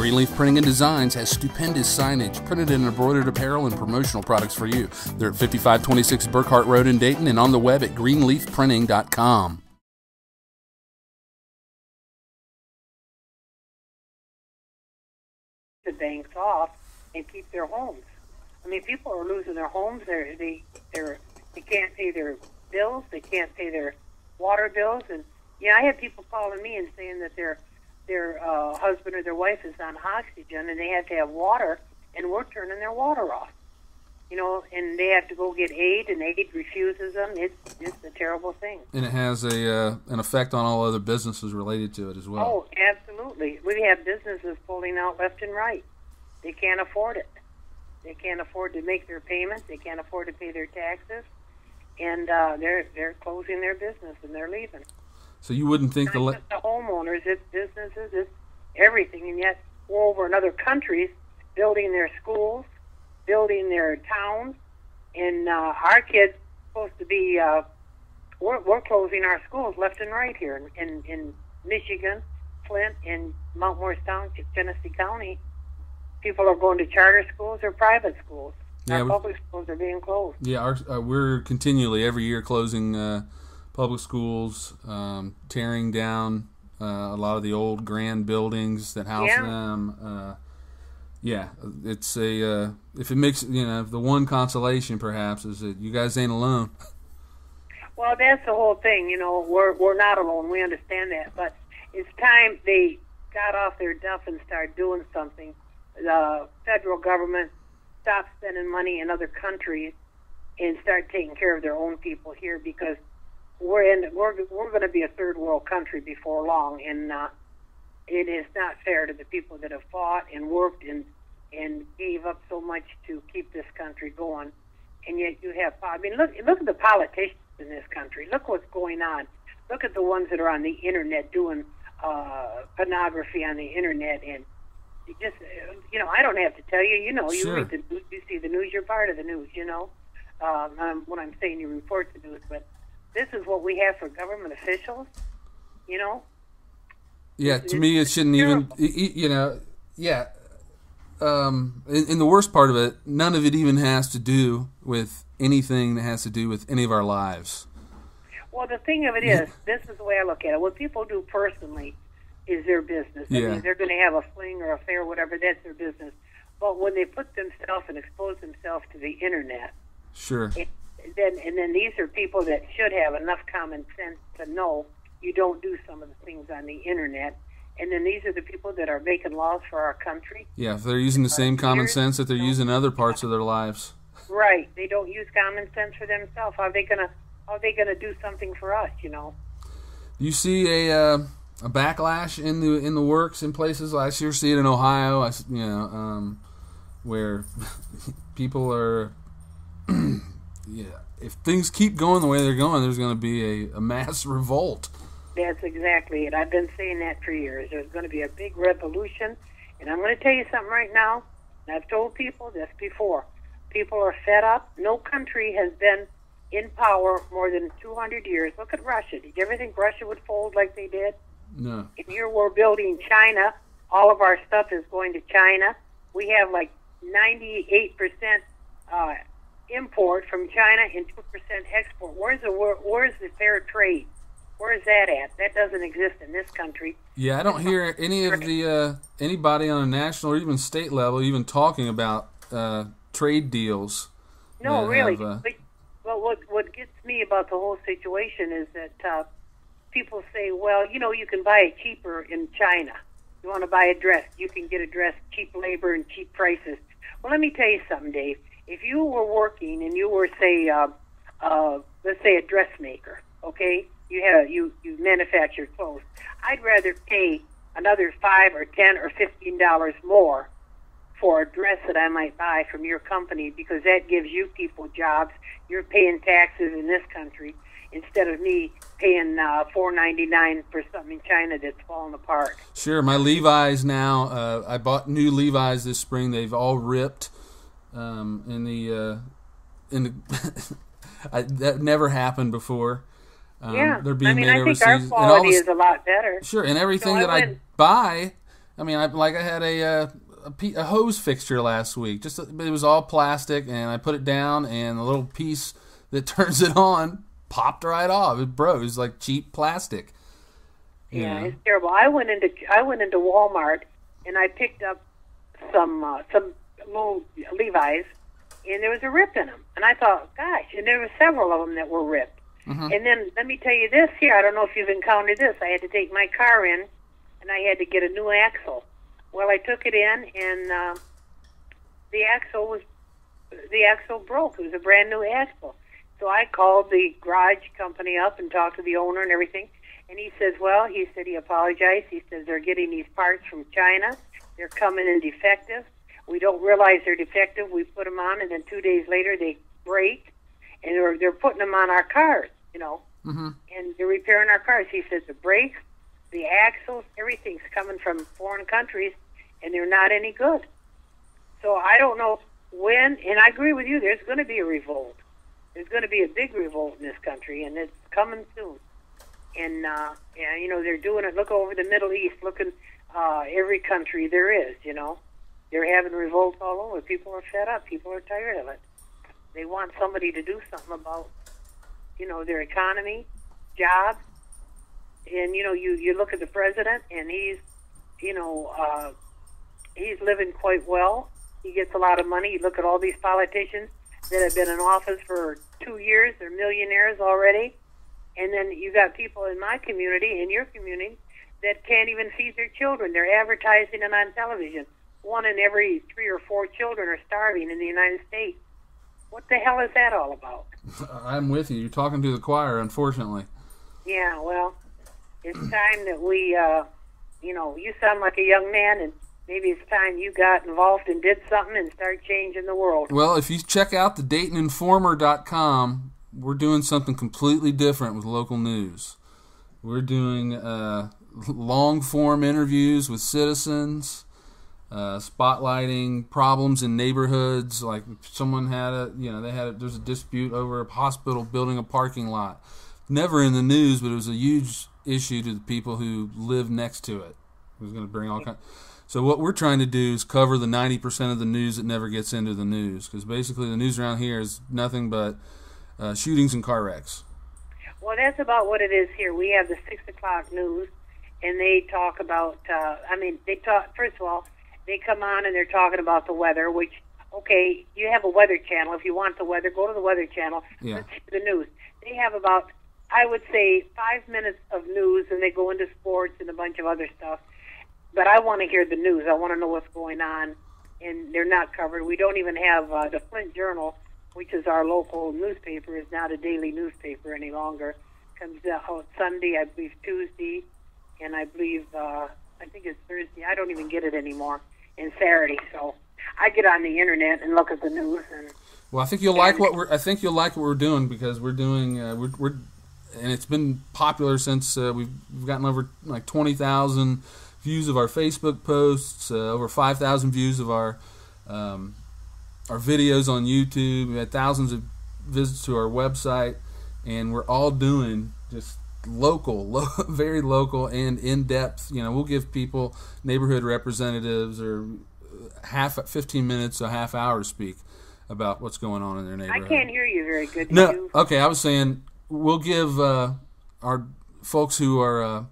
Greenleaf Printing and Designs has stupendous signage, printed and embroidered apparel, and promotional products for you. They're at 5526 Burkhart Road in Dayton and on the web at greenleafprinting.com. The banks off and keep their homes. I mean, people are losing their homes. They can't pay their bills. They can't pay their water bills. And I had people calling me and saying that their husband or their wife is on oxygen and they have to have water, and we're turning their water off. And they have to go get aid, and aid refuses them. It's a terrible thing. And it has an effect on all other businesses related to it as well. Oh, absolutely. We have businesses pulling out left and right. They can't afford it. They can't afford to make their payments. They can't afford to pay their taxes, and they're closing their business and they're leaving. So you wouldn't think Not just the homeowners, it's businesses, it's everything, and yet we're over in other countries building their schools, building their towns, and our kids supposed to be. We're closing our schools left and right here in Michigan, Flint, and Montgomery Township, Genesee County. People are going to charter schools or private schools. Yeah, our public schools are being closed. Yeah, we're continually every year closing public schools, tearing down a lot of the old grand buildings that house them. It's if it makes the one consolation perhaps is that you guys ain't alone. Well, that's the whole thing. We're not alone. We understand that, but it's time they got off their duff and started doing something. The federal government stop spending money in other countries and start taking care of their own people here, because we're going to be a third world country before long, and it is not fair to the people that have fought and worked and gave up so much to keep this country going. And yet you have, look at the politicians in this country. Look what's going on. Look at the ones that are on the internet doing pornography on the internet, and you just, I don't have to tell you. You Sure. read the news, you see the news. You're part of the news. When I'm saying you report the news, but this is what we have for government officials. Yeah, to me it shouldn't even. And the worst part of it, none of it even has to do with anything that has to do with any of our lives. Well, the thing of it is, this is the way I look at it. What people do personally is their business. I mean, they're going to have a fling or affair, whatever, that's their business. But when they put themselves and expose themselves to the internet, sure. Then these are people that should have enough common sense to know you don't do some of the things on the internet. And then these are the people that are making laws for our country. Yeah, if they're using the same common sense that they're using in other parts of their lives. Right. They don't use common sense for themselves. How are they gonna do something for us? Do you see a backlash in the works in places? I sure see it in Ohio. Where people are. If things keep going the way they're going, there's going to be a mass revolt. That's exactly it. I've been saying that for years. There's going to be a big revolution, and I'm going to tell you something right now. And I've told people this before. People are fed up. No country has been in power more than 200 years. Look at Russia. Did you ever think Russia would fold like they did? No. And here we're building China. All of our stuff is going to China. We have like 98% import from China and 2% export. Where's the fair trade? Where is that at? That doesn't exist in this country. Yeah, I don't hear any of the anybody on a national or even state level even talking about trade deals. No, really. But what gets me about the whole situation is that people say, well, you can buy it cheaper in China. You want to buy a dress, you can get a dress, cheap labor and cheap prices. Well, let me tell you something, Dave. If you were working and you were, say, let's say a dressmaker, okay? You manufacture clothes. I'd rather pay another $5 or $10 or $15 more for a dress that I might buy from your company, because that gives you people jobs. You're paying taxes in this country instead of me paying $4.99 for something in China that's falling apart. Sure, my Levi's now. I bought new Levi's this spring. They've all ripped. That never happened before. They're being made I think overseas. our quality is a lot better. Sure, and everything that I buy I mean, I had a hose fixture last week. It was all plastic, and I put it down, and the little piece that turns it on popped right off. It broke. It was like cheap plastic. Yeah, it's terrible. I went into Walmart, and I picked up some little Levi's, and there was a rip in them. And I thought, gosh, and there were several of them that were ripped. Mm-hmm. And then let me tell you this here. I don't know if you've encountered this. I had to take my car in, and I had to get a new axle. Well, I took it in, and the axle broke. It was a brand new axle. So I called the garage company up and talked to the owner and everything. And he says, he apologized. He says they're getting these parts from China. They're coming in defective. We don't realize they're defective. We put them on, and then 2 days later they break, and they're putting them on our cars, Mm-hmm. and they're repairing our cars. He says the brakes, the axles, everything's coming from foreign countries, and they're not any good. So I don't know when, and I agree with you, there's going to be a revolt. There's going to be a big revolt in this country, and it's coming soon. And, they're doing it. Look over the Middle East. Look in every country there is, They're having revolts all over. People are fed up. People are tired of it. They want somebody to do something about, their economy, jobs. And, you look at the president, and he's living quite well. He gets a lot of money. You look at all these politicians that have been in office for 2 years. They're millionaires already. And then you got people in my community, in your community, that can't even feed their children. They're advertising it on television. 1 in every 3 or 4 children are starving in the United States. What the hell is that all about? I'm with you. You're talking to the choir, unfortunately. Yeah, well, it's time that we, you sound like a young man, and maybe it's time you got involved and did something and start changing the world. Well, if you check out the DaytonInformer.com, we're doing something completely different with local news. We're doing long-form interviews with citizens, spotlighting problems in neighborhoods. Like someone had there's a dispute over a hospital building a parking lot. Never in the news, but it was a huge issue to the people who live next to it. It was going to bring all kinds. So what we're trying to do is cover the 90% of the news that never gets into the news, because basically the news around here is nothing but shootings and car wrecks. Well, that's about what it is here. We have the 6 o'clock news, and they talk about, first of all, they come on and they're talking about the weather, which, okay, you have a weather channel. If you want the weather, go to the weather channel. Yeah. Let's see the news. They have about, I would say, 5 minutes of news, and they go into sports and a bunch of other stuff. But I want to hear the news. I want to know what's going on, and they're not covered. We don't even have the Flint Journal, which is our local newspaper, is not a daily newspaper any longer. Comes out Sunday, I believe Tuesday, and I believe I think it's Thursday. I don't even get it anymore, and Saturday. So I get on the internet and look at the news. Well, I think you'll like what we're doing, because we're doing and it's been popular since we've gotten over like 20,000 views of our Facebook posts, over 5,000 views of our videos on YouTube. We had thousands of visits to our website, and we're all doing just very local and in-depth. We'll give people, neighborhood representatives, or 15 minutes, a half hour speak about what's going on in their neighborhood. I can't hear you very good. No, okay, I was saying we'll give our folks who are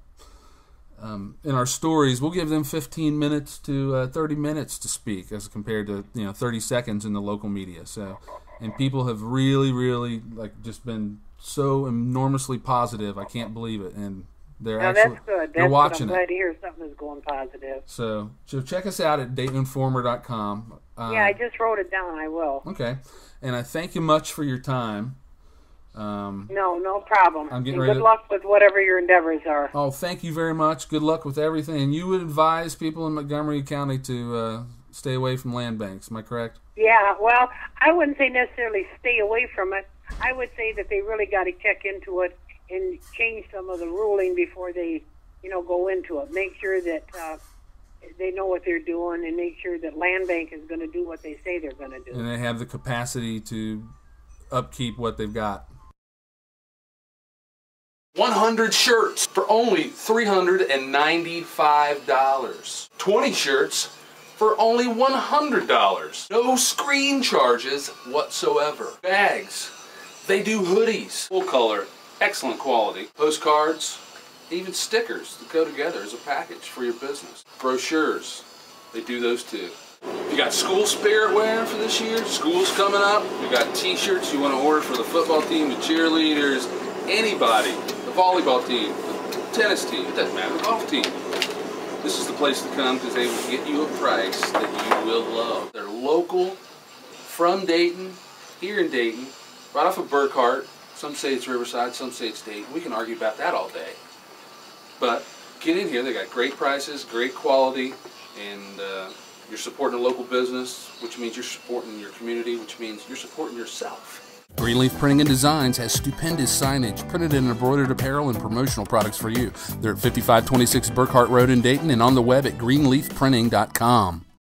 in our stories, we'll give them 15 minutes to 30 minutes to speak, as compared to 30 seconds in the local media. So, and people have really, really just been so enormously positive. I can't believe it, and they're that's good. They're watching I'm glad to hear something is going positive. So check us out at DaytonInformer.com. Yeah, I just wrote it down. I will. Okay, and I thank you much for your time. No problem. I'm getting and ready good luck with whatever your endeavors are. Oh, thank you very much. Good luck with everything. And you would advise people in Montgomery County to stay away from land banks. Am I correct? Yeah, well, I wouldn't say necessarily stay away from it. I would say that they really got to check into it and change some of the ruling before they, go into it. Make sure that they know what they're doing, and make sure that land bank is going to do what they say they're going to do. And they have the capacity to upkeep what they've got. 100 shirts for only $395. 20 shirts for only $100. No screen charges whatsoever. Bags. They do hoodies. Full color. Excellent quality. Postcards. Even stickers that go together as a package for your business. Brochures. They do those too. You got school spirit wear for this year. School's coming up. You got t-shirts you want to order for the football team, the cheerleaders, anybody. The volleyball team, the tennis team, it doesn't matter, the golf team. This is the place to come because they will get you a price that you will love. They're local, from Dayton, here in Dayton, right off of Burkhart. Some say it's Riverside, some say it's Dayton. We can argue about that all day. But get in here, they got great prices, great quality, and you're supporting a local business, which means you're supporting your community, which means you're supporting yourself. Greenleaf Printing and Designs has stupendous signage, printed and embroidered apparel, and promotional products for you. They're at 5526 Burkhart Road in Dayton and on the web at greenleafprinting.com.